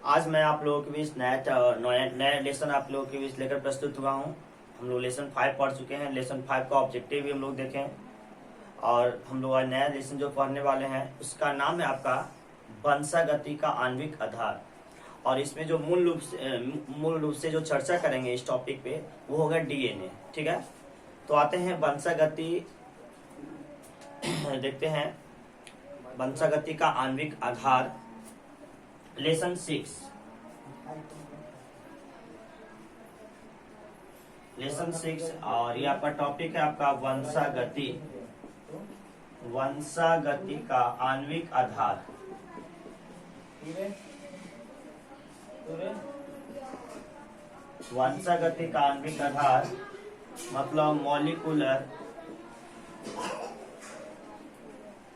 आज मैं आप लोगों के बीच नया लेसन आप लोगों के बीच लेकर प्रस्तुत हुआ हूँ। हम लोग लेसन 5 पढ़ चुके हैं। लेसन 5 का ऑब्जेक्टिव भी हम लोग देखें और हम लोग आज नया लेसन जो पढ़ने वाले हैं उसका नाम है आपका वंशागति का आणविक आधार। और इसमें जो मूल रूप से जो चर्चा करेंगे इस टॉपिक पे वो होगा डीएनए। ठीक है, तो आते हैं वंशागति देखते हैं वंशागति का आणविक आधार लेसन 6। लेसन 6 और ये आपका टॉपिक है आपका वंशागति का आणविक आधार। वंशागति का आणविक आधार मतलब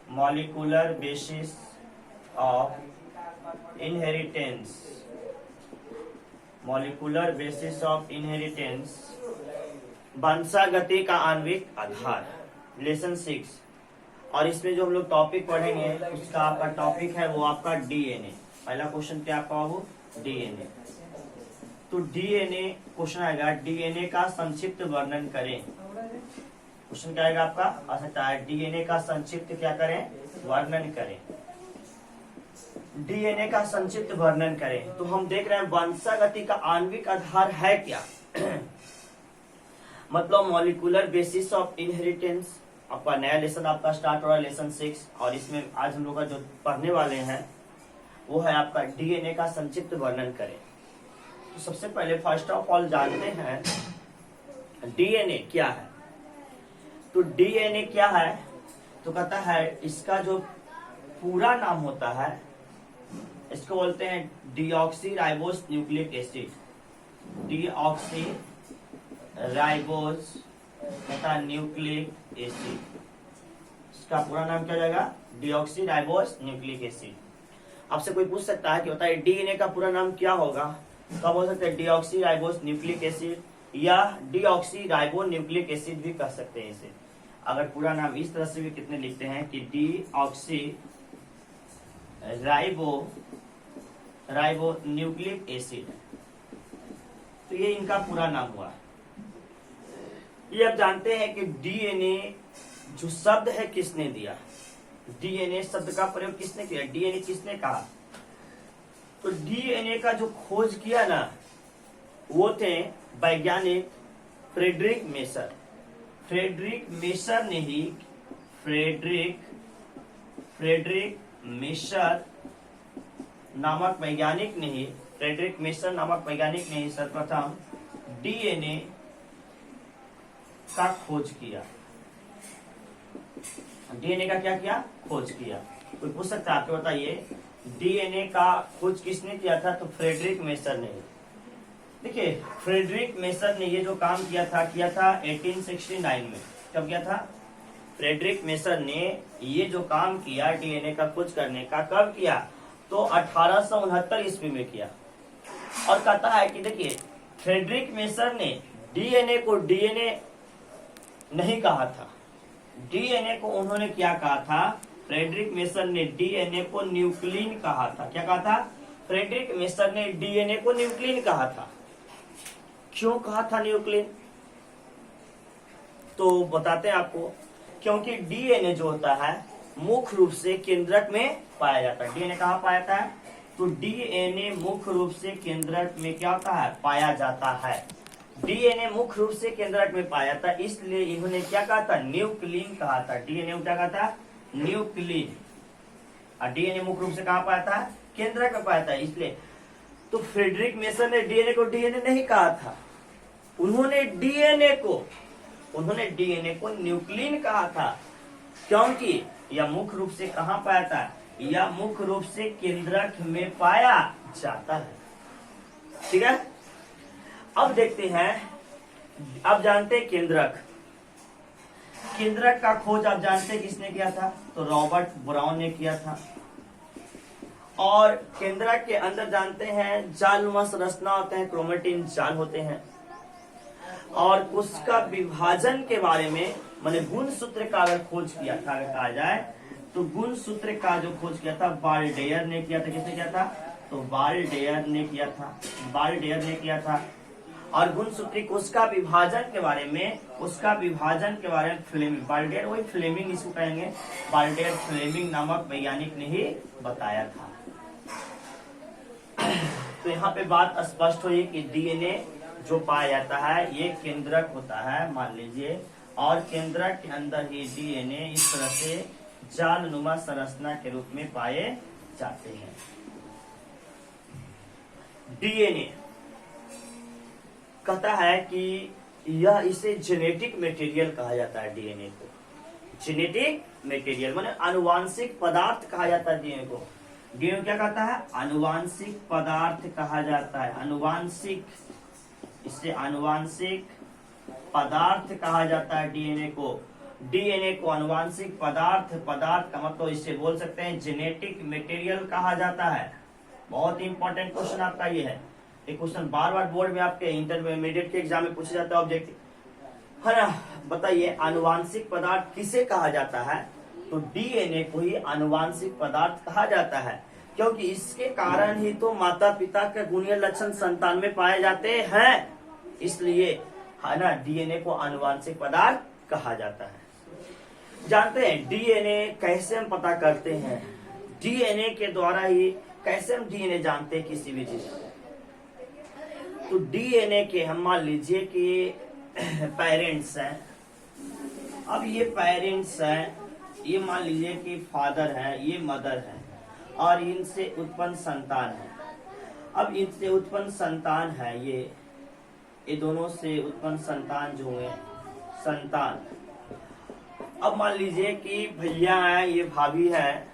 molecular basis of inheritance. Molecular basis of inheritance वंशागति का आणविक आधार लेसन 6। और इसमें जो हम लोग टॉपिक पढ़ेंगे उसका आपका टॉपिक है वो आपका डीएनए। पहला क्वेश्चन क्या आपका वो डीएनए। तो डीएनए क्वेश्चन आएगा, डीएनए का संक्षिप्त वर्णन करें। क्वेश्चन क्या आएगा आपका आ सकता है डीएनए का संक्षिप्त क्या करें वर्णन करें। डीएनए का संक्षिप्त वर्णन करें। तो हम देख रहे हैं वंशागति का आणविक आधार है क्या मतलब मॉलिक्यूलर बेसिस ऑफ इनहेरिटेंस। आपका नया लेसन आपका स्टार्ट हो रहा है लेसन 6 और इसमें आज हम लोग का जो पढ़ने वाले हैं वो है आपका डीएनए का संक्षिप्त वर्णन करें। तो सबसे पहले फर्स्ट ऑफ ऑल जानते हैं डीएनए क्या है। तो डीएनए क्या है तो कहता है इसका जो पूरा नाम होता है इसको बोलते हैं deoxy ribose nucleic acid. Deoxy ribose तथा न्यूक्लिक एसिड, इसका पूरा नाम क्या जाएगा डीऑक्सी राइबोस न्यूक्लिक एसिड। आपसे कोई पूछ सकता है कि बताइए डीएनए का पूरा नाम क्या होगा, तो आप बोल सकते हैं डीऑक्सी राइबोस न्यूक्लिक एसिड या डीऑक्सी राइबो न्यूक्लिक एसिड भी कह सकते हैं इसे। अगर पूरा नाम इस तरह से भी कितने लिखते हैं कि डीऑक्सी राइबो न्यूक्लिक एसिड, तो ये इनका पूरा नाम हुआ। ये अब जानते हैं कि डीएनए जो शब्द है किसने दिया, डीएनए शब्द का प्रयोग किसने किया, डीएनए किसने कहा। तो डीएनए का जो खोज किया ना वो थे वैज्ञानिक फ्रेडरिक मेसर। फ्रेडरिक मेसर नामक वैज्ञानिक ने ही सर्वप्रथम डीएनए का खोज किया। डीएनए का क्या किया खोज किया। कोई पूछ सकता है आपको बताइए डीएनए का खोज किसने किया था, तो फ्रेडरिक मेसर ने। देखिए फ्रेडरिक मेसर ने ये जो काम किया था 1869 में। कब किया था फ्रेडरिक मेसर ने ये जो काम किया डीएनए का खोज करने का, कब किया तो 1869 ईस्वी में किया। और कहता है कि देखिए फ्रेडरिक मेसर ने डीएनए को डीएनए नहीं कहा था, डीएनए को उन्होंने क्या कहा था, फ्रेडरिक मेसर ने डीएनए को न्यूक्लिन कहा था। क्या कहा था फ्रेडरिक मेसर ने डीएनए को न्यूक्लिन कहा था। क्यों कहा था न्यूक्लिन, तो बताते हैं आपको। क्योंकि डीएनए जो होता है मुख्य रूप से केंद्रक में पाया जाता है। डीएनए कहाँ पाया जाता है, तो डीएनए मुख्य रूप से केंद्रक में क्या होता है पाया जाता है। डीएनए मुख्य रूप से केंद्रक में पाया जाता है, इसलिए इन्होंने क्या कहा था न्यूक्लिन कहा था। डीएनए क्या कहा था न्यूक्लिन। और डीएनए मुख्य रूप से कहाँ पाया था केंद्रक में पाया था, इसलिए। तो फ्रेडरिक मेसर ने डीएनए को डीएनए नहीं कहा था, उन्होंने डीएनए को न्यूक्लिन कहा था। क्योंकि यह मुख्य रूप से कहाँ पाया था, यह मुख्य रूप से केंद्रक में पाया जाता है। ठीक है, अब देखते हैं, अब जानते हैं केंद्रक का खोज आप जानते हैं किसने किया था, तो रॉबर्ट ब्राउन ने किया था। और केंद्रक के अंदर जानते हैं जालनुमा संरचना होते हैं, क्रोमेटिन जाल होते हैं। और उसका विभाजन के बारे में मैंने गुणसूत्र का अगर खोज किया था, अगर कहा जाए तो गुणसूत्र का जो खोज किया था बाल्डेयर ने किया था। किसने किया था? तो बाल्डेयर ने किया था। और गुणसूत्री कोशिका विभाजन के बारे में फ्लेमिंग, बाल्डेयर वही फ्लेमिंग इसको कहेंगे, बाल्डेयर फ्लेमिंग नामक वैज्ञानिक ने ही बताया था। तो यहाँ पे बात स्पष्ट हुई कि डीएनए जो पाया जाता है ये केंद्रक होता है, मान लीजिए, और केंद्रक के अंदर ही डीएनए इस तरह से जालनुमा संरचना के रूप में पाए जाते हैं। डीएनए कहता है कि यह इसे जेनेटिक मटेरियल कहा जाता है। डीएनए को जेनेटिक मटेरियल माने आनुवांशिक पदार्थ कहा जाता है। डीएनए को डीएनए क्या कहता है? आनुवांशिक पदार्थ कहा जाता है। आनुवांशिक, इससे आनुवांशिक पदार्थ कहा जाता है डीएनए को आनुवांशिक पदार्थ का मतलब इससे बोल सकते हैं जेनेटिक मटेरियल कहा जाता है। बहुत इंपॉर्टेंट क्वेश्चन आपका ये है। ये क्वेश्चन बार बार बोर्ड में आपके इंटरमीडिएट के एग्जाम में पूछा जाता है, ऑब्जेक्टिव है ना। बताइए आनुवांशिक पदार्थ किसे कहा जाता है? तो डीएनए को ही आनुवांशिक पदार्थ कहा जाता है, क्योंकि इसके कारण ही तो माता पिता के गुणीय लक्षण संतान में पाए जाते हैं। इसलिए है ना, डीएनए को आनुवांशिक पदार्थ कहा जाता है। जानते हैं डीएनए कैसे हम पता करते हैं? डीएनए के द्वारा ही कैसे हम डीएनए जानते हैं किसी भी चीज को? तो डीएनए के हम मान लीजिए कि पेरेंट्स हैं। अब ये पेरेंट्स हैं, ये मान लीजिए कि फादर है, ये मदर है, और इनसे उत्पन्न संतान है। अब इनसे उत्पन्न संतान है, ये दोनों से उत्पन्न संतान जो हुए संतान। अब मान लीजिए कि भैया है, ये भाभी है,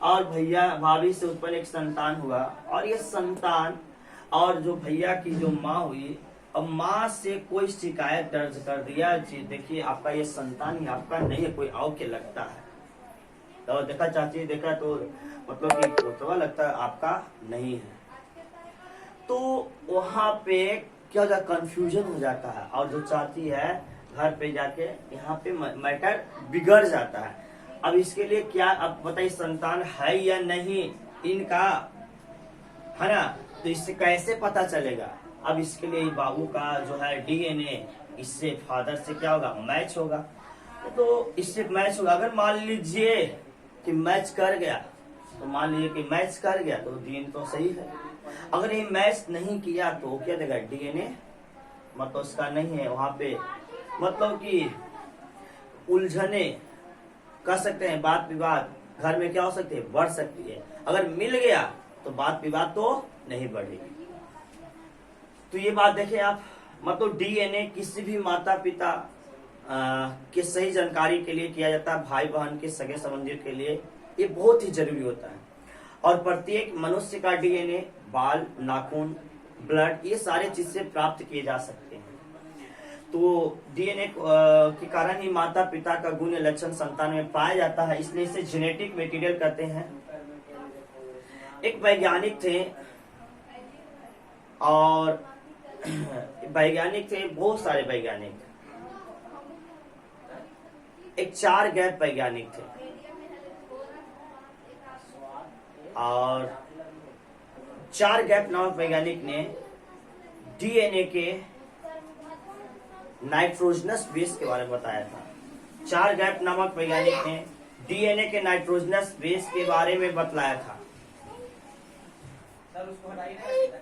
और भैया भाभी से उत्पन्न एक संतान हुआ, और ये संतान और जो भैया की जो माँ हुई, अब माँ से कोई शिकायत दर्ज कर दिया, जी देखिए आपका ये संतान ही आपका नहीं है, कोई और के लगता है। तो देखा चाची, देखा तो मतलब कि पोतवा लगता है, आपका नहीं है। तो वहां पे क्या होता है? कंफ्यूजन हो जाता है, और जो चाची है घर पे जाके यहाँ पे मैटर बिगड़ जाता है। अब इसके लिए क्या, अब बताइए संतान है या नहीं इनका, है ना? तो इससे कैसे पता चलेगा? अब इसके लिए बाबू का जो है डीएनए इससे फादर से क्या होगा? मैच होगा। तो इससे मैच होगा। अगर मान लीजिए कि मैच कर गया, तो मान लीजिए कि मैच कर गया तो डीएनए तो सही है। अगर ये मैच नहीं किया तो क्या देगा? डीएनए मतलब उसका नहीं है वहां पे, मतलब कि उलझने कर सकते हैं, बात विवाद घर में क्या हो सकती है? बढ़ सकती है। अगर मिल गया तो बात विवाद तो नहीं बढ़ेगी। तो ये बात देखिए आप, मतलब डीएनए किसी भी माता पिता के सही जानकारी के लिए किया जाता है, भाई बहन के सगे संबंधी के लिए ये बहुत ही जरूरी होता है। और प्रत्येक मनुष्य का डीएनए बाल, नाखून, ब्लड, ये सारे चीज से प्राप्त किए जा सकते हैं। तो डीएनए के कारण ही माता पिता का गुण लक्षण संतान में पाया जाता है, इसलिए इसे जेनेटिक मटेरियल कहते हैं। एक वैज्ञानिक थे, और वैज्ञानिक थे बहुत सारे वैज्ञानिक, एक 4 गैप वैज्ञानिक थे, और 4 गैप नामक वैज्ञानिक ने डीएनए के नाइट्रोजनस बेस के बारे में बताया था। 4 गैप नामक वैज्ञानिक ने डीएनए के नाइट्रोजनस बेस के बारे में बतलाया था। सर उसको हटाइए।